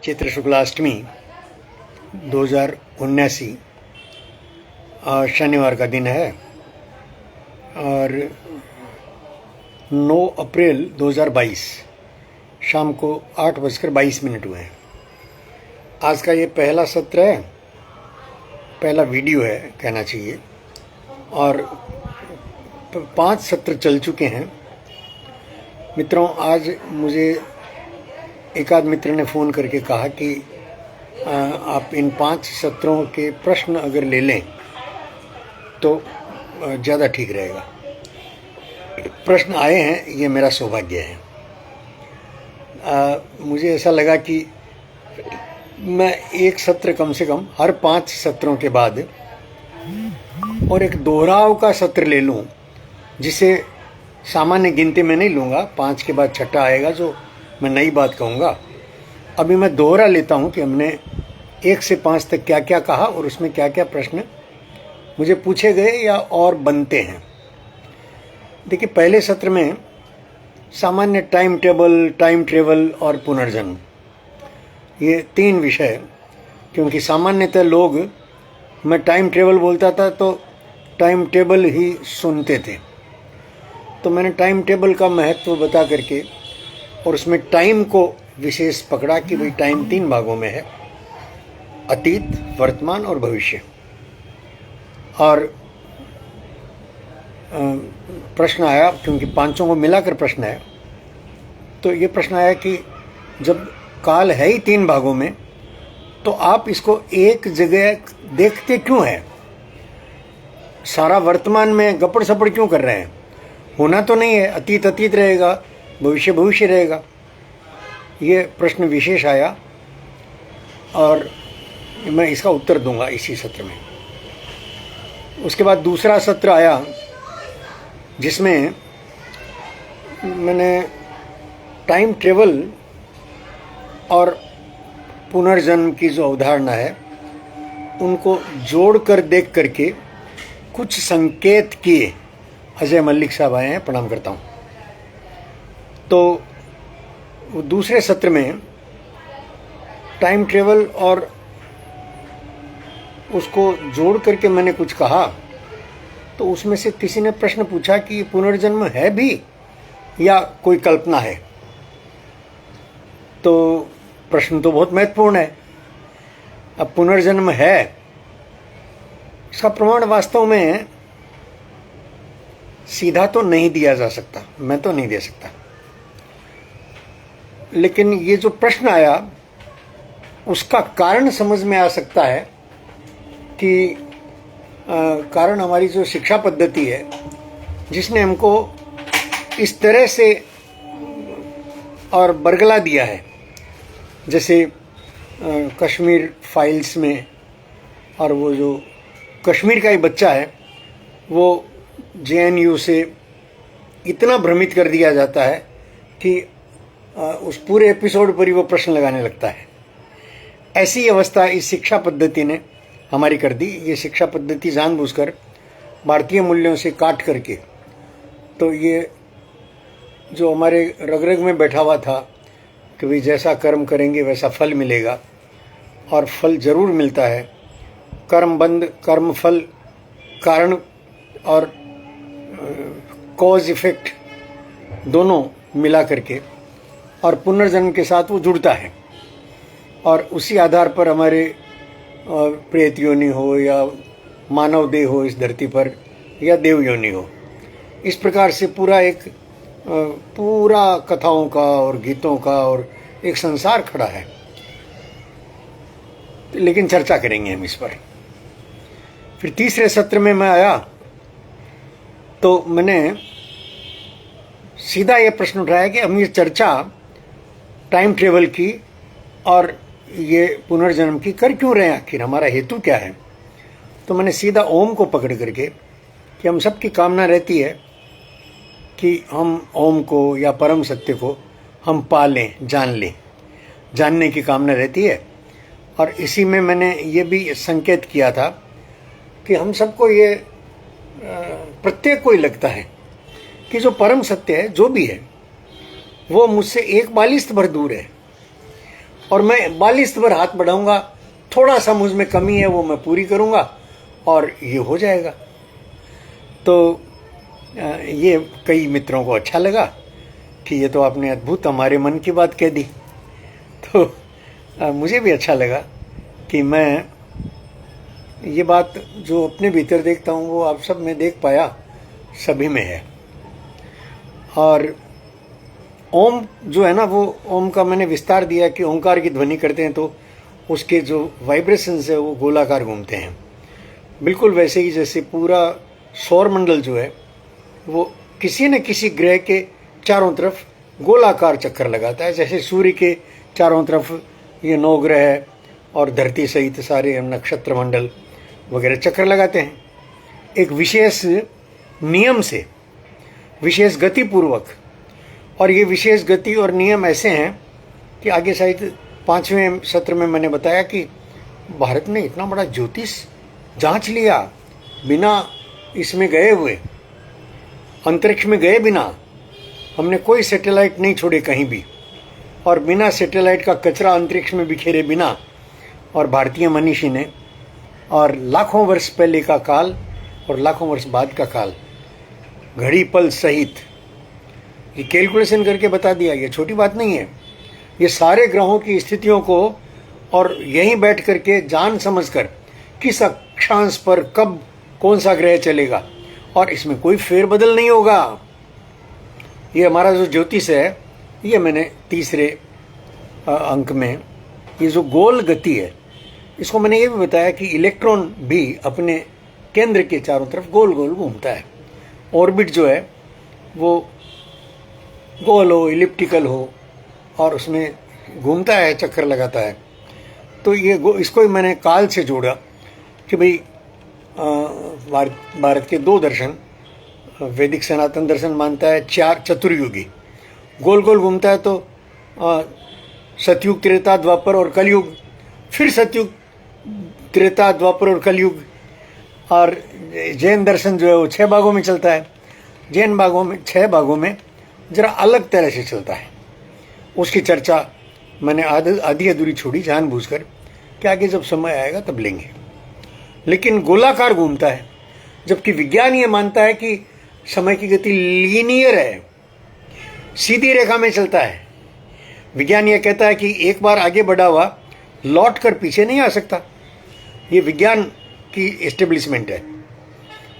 चैत्र शुक्लाष्टमी 2079 शनिवार का दिन है और 9 अप्रैल 2022 शाम को 8:22 हुए हैं। आज का ये पहला सत्र है, पहला वीडियो है कहना चाहिए, और 5 सत्र चल चुके हैं। मित्रों, आज मुझे एक आध मित्र ने फ़ोन करके कहा कि आप इन 5 सत्रों के प्रश्न अगर ले लें तो ज़्यादा ठीक रहेगा। प्रश्न आए हैं, ये मेरा सौभाग्य है। मुझे ऐसा लगा कि मैं एक सत्र कम से कम हर 5 सत्रों के बाद और एक दोहराव का सत्र ले लूं, जिसे सामान्य गिनती में नहीं लूँगा। 5 के बाद छठा आएगा जो मैं नई बात कहूँगा। अभी मैं दोहरा लेता हूँ कि हमने 1 से 5 तक क्या क्या कहा और उसमें क्या क्या प्रश्न मुझे पूछे गए या और बनते हैं। देखिए, पहले सत्र में सामान्य टाइम टेबल, टाइम ट्रेवल और पुनर्जन्म, ये 3 विषय, क्योंकि सामान्यतः लोग, मैं टाइम ट्रेवल बोलता था तो टाइम टेबल ही सुनते थे, तो मैंने टाइम टेबल का महत्व बता करके और उसमें टाइम को विशेष पकड़ा कि भाई टाइम 3 भागों में है, अतीत, वर्तमान और भविष्य। और प्रश्न आया, क्योंकि 5 को मिलाकर प्रश्न है, तो ये प्रश्न आया कि जब काल है ही 3 भागों में तो आप इसको एक जगह देखते क्यों हैं? सारा वर्तमान में गपड़ सपड़ क्यों कर रहे हैं? होना तो नहीं है, अतीत अतीत रहेगा, भविष्य भविष्य रहेगा। ये प्रश्न विशेष आया और मैं इसका उत्तर दूंगा इसी सत्र में। उसके बाद दूसरा सत्र आया जिसमें मैंने टाइम ट्रेवल और पुनर्जन्म की जो अवधारणा है उनको जोड़कर देख करके कुछ संकेत किए। अजय मल्लिक साहब आए हैं, प्रणाम करता हूँ। तो दूसरे सत्र में टाइम ट्रेवल और उसको जोड़ करके मैंने कुछ कहा, तो उसमें से किसी ने प्रश्न पूछा कि पुनर्जन्म है भी या कोई कल्पना है। तो प्रश्न तो बहुत महत्वपूर्ण है। अब पुनर्जन्म है, इसका प्रमाण वास्तव में सीधा तो नहीं दिया जा सकता, मैं तो नहीं दे सकता, लेकिन ये जो प्रश्न आया उसका कारण समझ में आ सकता है कि कारण हमारी जो शिक्षा पद्धति है, जिसने हमको इस तरह से और बरगला दिया है। जैसे कश्मीर फाइल्स में, और वो जो कश्मीर का ही बच्चा है वो JNU से इतना भ्रमित कर दिया जाता है कि उस पूरे एपिसोड पर ही वो प्रश्न लगाने लगता है। ऐसी अवस्था इस शिक्षा पद्धति ने हमारी कर दी। ये शिक्षा पद्धति जानबूझकर भारतीय मूल्यों से काट करके, तो ये जो हमारे रग रग में बैठा हुआ था कि भाई जैसा कर्म करेंगे वैसा फल मिलेगा, और फल जरूर मिलता है। कर्म बंद, कर्म फल, कारण और कॉज इफेक्ट दोनों मिला करके, और पुनर्जन्म के साथ वो जुड़ता है, और उसी आधार पर हमारे प्रेत योनि हो या मानव देह हो इस धरती पर, या देव योनि हो, इस प्रकार से पूरा कथाओं का और गीतों का और एक संसार खड़ा है। लेकिन चर्चा करेंगे हम इस पर। फिर तीसरे सत्र में मैं आया तो मैंने सीधा ये प्रश्न उठाया कि हम ये चर्चा टाइम ट्रेवल की और ये पुनर्जन्म की कर क्यों रहे हैं, आखिर हमारा हेतु क्या है। तो मैंने सीधा ओम को पकड़ करके, कि हम सबकी कामना रहती है कि हम ओम को या परम सत्य को हम पा लें, जान लें, जानने की कामना रहती है। और इसी में मैंने ये भी संकेत किया था कि हम सबको ये प्रत्येक को ही लगता है कि जो परम सत्य है, जो भी है, वो मुझसे 1 बालिस्त भर दूर है, और मैं बालिस्त पर हाथ बढ़ाऊंगा, थोड़ा सा मुझ में कमी है वो मैं पूरी करूंगा और ये हो जाएगा। तो ये कई मित्रों को अच्छा लगा कि ये तो आपने अद्भुत हमारे मन की बात कह दी। तो मुझे भी अच्छा लगा कि मैं ये बात जो अपने भीतर देखता हूँ वो आप सब में देख पाया, सभी में है। और ओम जो है ना, वो ओम का मैंने विस्तार दिया कि ओंकार की ध्वनि करते हैं तो उसके जो वाइब्रेशंस है वो गोलाकार घूमते हैं, बिल्कुल वैसे ही जैसे पूरा सौर मंडल जो है वो किसी न किसी ग्रह के चारों तरफ गोलाकार चक्कर लगाता है। जैसे सूर्य के चारों तरफ ये 9 ग्रह है और धरती सहित सारे नक्षत्र मंडल वगैरह चक्कर लगाते हैं, एक विशेष नियम से, विशेष गति पूर्वक। और ये विशेष गति और नियम ऐसे हैं कि आगे शायद 5वें सत्र में मैंने बताया कि भारत ने इतना बड़ा ज्योतिष जांच लिया बिना इसमें गए हुए, अंतरिक्ष में गए बिना, हमने कोई सैटेलाइट नहीं छोड़े कहीं भी, और बिना सैटेलाइट का कचरा अंतरिक्ष में बिखेरे बिना, और भारतीय मनीषी ने, और लाखों वर्ष पहले का काल और लाखों वर्ष बाद का काल घड़ी पल सहित ये कैलकुलेशन करके बता दिया। ये छोटी बात नहीं है, ये सारे ग्रहों की स्थितियों को और यहीं बैठ करके जान समझकर किस अक्षांश पर कब कौन सा ग्रह चलेगा, और इसमें कोई फेरबदल नहीं होगा। ये हमारा जो ज्योतिष है, ये मैंने तीसरे अंक में ये जो गोल गति है, इसको मैंने ये भी बताया कि इलेक्ट्रॉन भी अपने केंद्र के चारों तरफ गोल गोल घूमता है। ऑर्बिट जो है वो गोल हो, इलिप्टिकल हो, और उसमें घूमता है, चक्कर लगाता है। तो ये इसको ही मैंने काल से जोड़ा कि भाई भारत के 2 दर्शन, वैदिक सनातन दर्शन मानता है 4 चतुर्युगी, गोल गोल घूमता है, तो सतयुग, त्रेता, द्वापर और कलयुग, फिर सतयुग, त्रेता, द्वापर और कलयुग। और जैन दर्शन जो है वो 6 भागों में चलता है। जैन भागों में 6 भागों में जरा अलग तरह से चलता है। उसकी चर्चा मैंने आधी अधूरी छोड़ी जानबूझकर कि आगे जब समय आएगा तब लेंगे। लेकिन गोलाकार घूमता है, जबकि विज्ञान ये मानता है कि समय की गति लीनियर है, सीधी रेखा में चलता है। विज्ञान ये कहता है कि एक बार आगे बढ़ा हुआ लौट कर पीछे नहीं आ सकता। ये विज्ञान की एस्टेब्लिशमेंट है।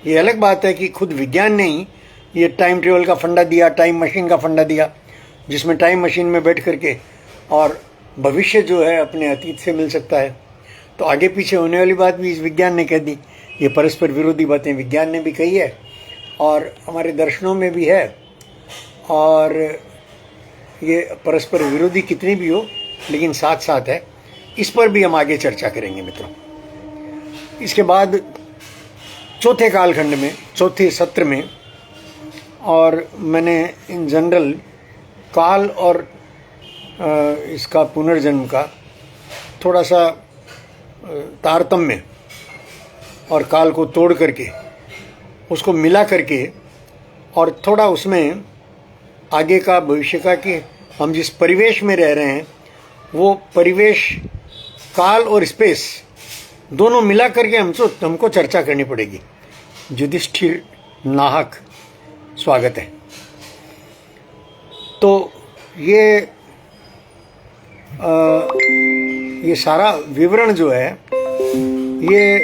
ये अलग बात है कि खुद विज्ञान ने ही ये टाइम ट्रेवल का फंडा दिया, टाइम मशीन का फंडा दिया, जिसमें टाइम मशीन में बैठ करके और भविष्य जो है अपने अतीत से मिल सकता है। तो आगे पीछे होने वाली बात भी इस विज्ञान ने कह दी। ये परस्पर विरोधी बातें विज्ञान ने भी कही है और हमारे दर्शनों में भी है। और ये परस्पर विरोधी कितनी भी हो, लेकिन साथ साथ है। इस पर भी हम आगे चर्चा करेंगे मित्रों। इसके बाद चौथे कालखंड में, चौथे सत्र में, और मैंने इन जनरल काल और इसका पुनर्जन्म का थोड़ा सा तारतम्य और काल को तोड़ करके उसको मिला करके और थोड़ा उसमें आगे का भविष्य का कि हम जिस परिवेश में रह रहे हैं वो परिवेश, काल और स्पेस दोनों मिला करके हमको चर्चा करनी पड़ेगी। युधिष्ठिर नाहक स्वागत है। तो ये सारा विवरण जो है ये,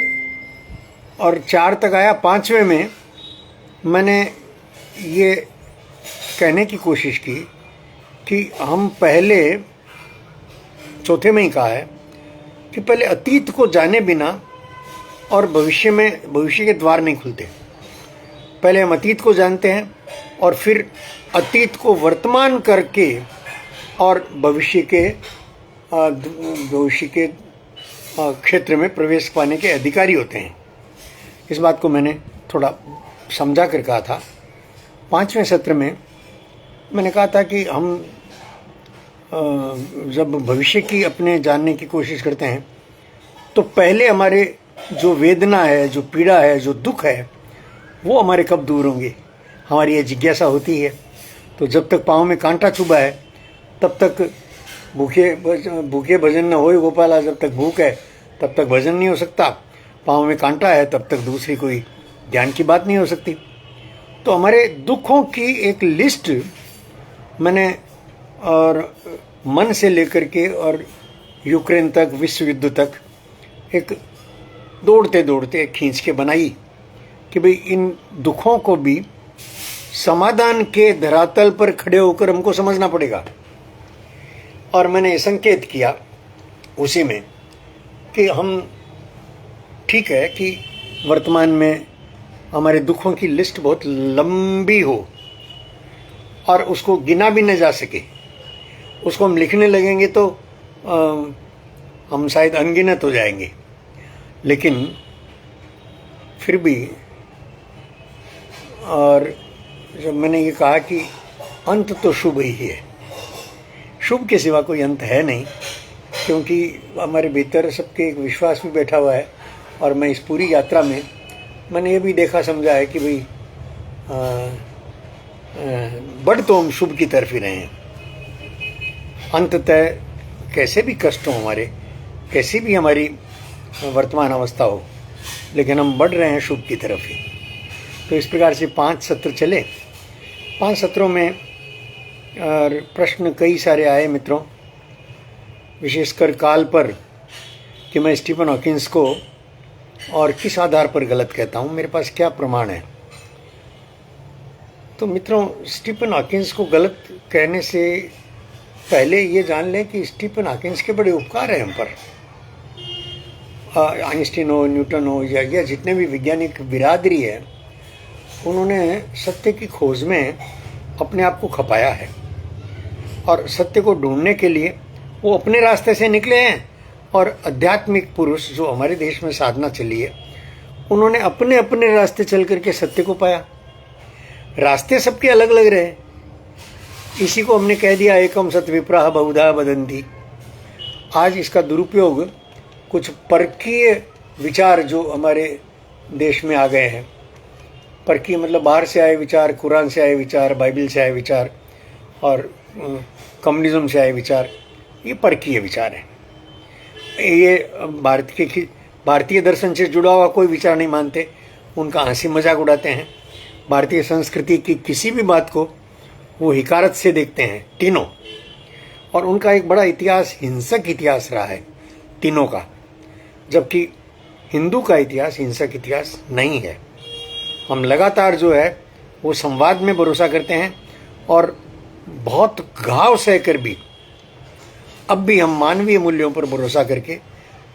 और 4 तक आया। 5वें में मैंने ये कहने की कोशिश की कि हम पहले, चौथे में ही कहा है कि पहले अतीत को जाने बिना और भविष्य के द्वार नहीं खुलते। पहले हम अतीत को जानते हैं और फिर अतीत को वर्तमान करके और भविष्य के क्षेत्र में प्रवेश पाने के अधिकारी होते हैं। इस बात को मैंने थोड़ा समझा कर कहा था। 5वें सत्र में मैंने कहा था कि हम जब भविष्य की अपने जानने की कोशिश करते हैं तो पहले हमारे जो वेदना है, जो पीड़ा है, जो दुख है, वो हमारे कब दूर होंगे, हमारी ये जिज्ञासा होती है। तो जब तक पाँव में कांटा चुभा है तब तक भूखे भजन न होए गोपाला, जब तक भूख है तब तक भजन नहीं हो सकता, पाँव में कांटा है तब तक दूसरी कोई ज्ञान की बात नहीं हो सकती। तो हमारे दुखों की एक लिस्ट मैंने और मन से लेकर के और यूक्रेन तक, विश्व युद्ध तक एक दौड़ते दौड़ते खींच के बनाई कि भाई इन दुखों को भी समाधान के धरातल पर खड़े होकर हमको समझना पड़ेगा। और मैंने संकेत किया उसी में कि हम ठीक है कि वर्तमान में हमारे दुखों की लिस्ट बहुत लंबी हो और उसको गिना भी न जा सके, उसको हम लिखने लगेंगे तो हम शायद अनगिनत हो जाएंगे। लेकिन फिर भी, और जब मैंने ये कहा कि अंत तो शुभ ही है, शुभ के सिवा कोई अंत है नहीं, क्योंकि हमारे भीतर सबके एक विश्वास भी बैठा हुआ है। और मैं इस पूरी यात्रा में मैंने ये भी देखा समझा है कि भाई बढ़ तो हम शुभ की तरफ ही रहे हैं। अंततः कैसे भी कष्ट हो हमारे, कैसी भी हमारी वर्तमान अवस्था हो, लेकिन हम बढ़ रहे हैं शुभ की तरफ ही। तो इस प्रकार से 5 सत्र चले। 5 सत्रों में और प्रश्न कई सारे आए मित्रों, विशेषकर काल पर कि मैं स्टीफन हॉकिंस को और किस आधार पर गलत कहता हूँ, मेरे पास क्या प्रमाण है। तो मित्रों, स्टीफन हॉकिंस को गलत कहने से पहले ये जान लें कि स्टीफन हॉकिंस के बड़े उपकार हैं हम पर। आइंस्टीन हो, न्यूटन हो, या जितने भी वैज्ञानिक बिरादरी है, उन्होंने सत्य की खोज में अपने आप को खपाया है और सत्य को ढूंढने के लिए वो अपने रास्ते से निकले हैं। और आध्यात्मिक पुरुष जो हमारे देश में साधना चली है, उन्होंने अपने अपने रास्ते चल करके सत्य को पाया। रास्ते सबके अलग अलग रहे, इसी को हमने कह दिया एकम सत्य विप्राह बहुधा वदन्ति। आज इसका दुरुपयोग कुछ परकीय विचार जो हमारे देश में आ गए हैं, परकीय मतलब बाहर से आए विचार, कुरान से आए विचार, बाइबल से आए विचार और कम्युनिज्म से आए विचार, ये परकीय विचार है। ये भारतीय दर्शन से जुड़ा हुआ कोई विचार नहीं मानते, उनका हंसी मजाक उड़ाते हैं। भारतीय संस्कृति की किसी भी बात को वो हिकारत से देखते हैं तीनों, और उनका एक बड़ा इतिहास, हिंसक इतिहास रहा है तीनों का, जबकि हिंदू का इतिहास हिंसक इतिहास नहीं है। हम लगातार जो है वो संवाद में भरोसा करते हैं और बहुत घाव सहकर भी अब भी हम मानवीय मूल्यों पर भरोसा करके,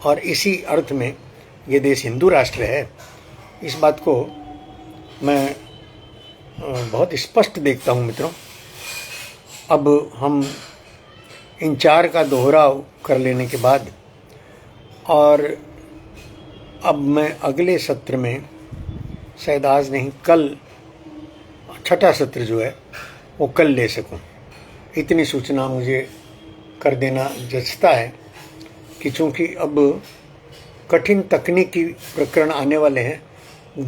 और इसी अर्थ में ये देश हिंदू राष्ट्र है, इस बात को मैं बहुत स्पष्ट देखता हूँ मित्रों। अब हम इन 4 का दोहराव कर लेने के बाद, और अब मैं अगले सत्र में, शायद आज नहीं कल, 6ठा सत्र जो है वो कल ले सकूं, इतनी सूचना मुझे कर देना जचता है कि चूंकि अब कठिन तकनीकी प्रकरण आने वाले हैं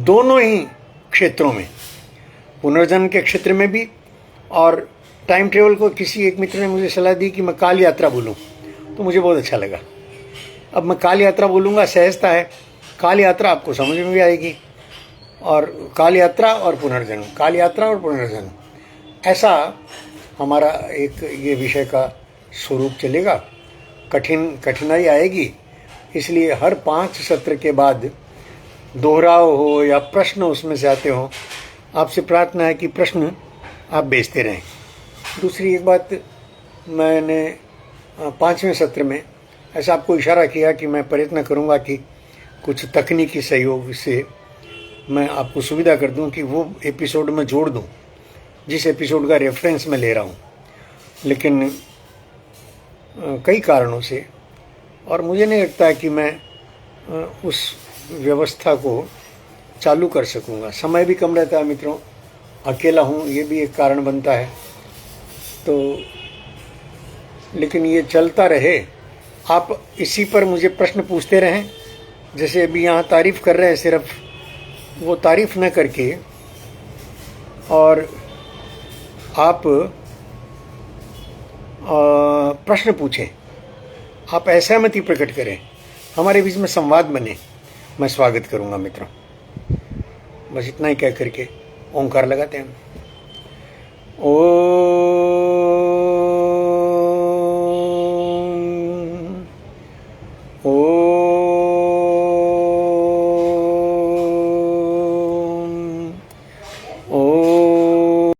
दोनों ही क्षेत्रों में, पुनर्जन्म के क्षेत्र में भी। और टाइम ट्रेवल को किसी एक मित्र ने मुझे सलाह दी कि मैं काल यात्रा बोलूं, तो मुझे बहुत अच्छा लगा। अब मैं काल यात्रा बोलूँगा, सहजता है, काल यात्रा आपको समझ में भी आएगी। और काल यात्रा और पुनर्जन्म, काल यात्रा और पुनर्जन्म, ऐसा हमारा एक ये विषय का स्वरूप चलेगा। कठिनाई आएगी, इसलिए हर 5 सत्र के बाद दोहराव हो या प्रश्न उसमें से आते हो, आपसे प्रार्थना है कि प्रश्न आप भेजते रहें। दूसरी एक बात, मैंने 5वें सत्र में ऐसा आपको इशारा किया कि मैं प्रयत्न करूंगा कि कुछ तकनीकी सहयोग से मैं आपको सुविधा कर दूं कि वो एपिसोड में जोड़ दूं जिस एपिसोड का रेफरेंस मैं ले रहा हूं। लेकिन कई कारणों से, और मुझे नहीं लगता है कि मैं उस व्यवस्था को चालू कर सकूंगा। समय भी कम रहता है मित्रों, अकेला हूँ, ये भी एक कारण बनता है। तो लेकिन ये चलता रहे, आप इसी पर मुझे प्रश्न पूछते रहें। जैसे अभी यहाँ तारीफ़ कर रहे हैं, सिर्फ वो तारीफ़ न करके, और आप प्रश्न पूछें, आप असहमति प्रकट करें, हमारे बीच में संवाद बने, मैं स्वागत करूंगा मित्रों। बस इतना ही कह करके ओंकार लगाते हैं। ओ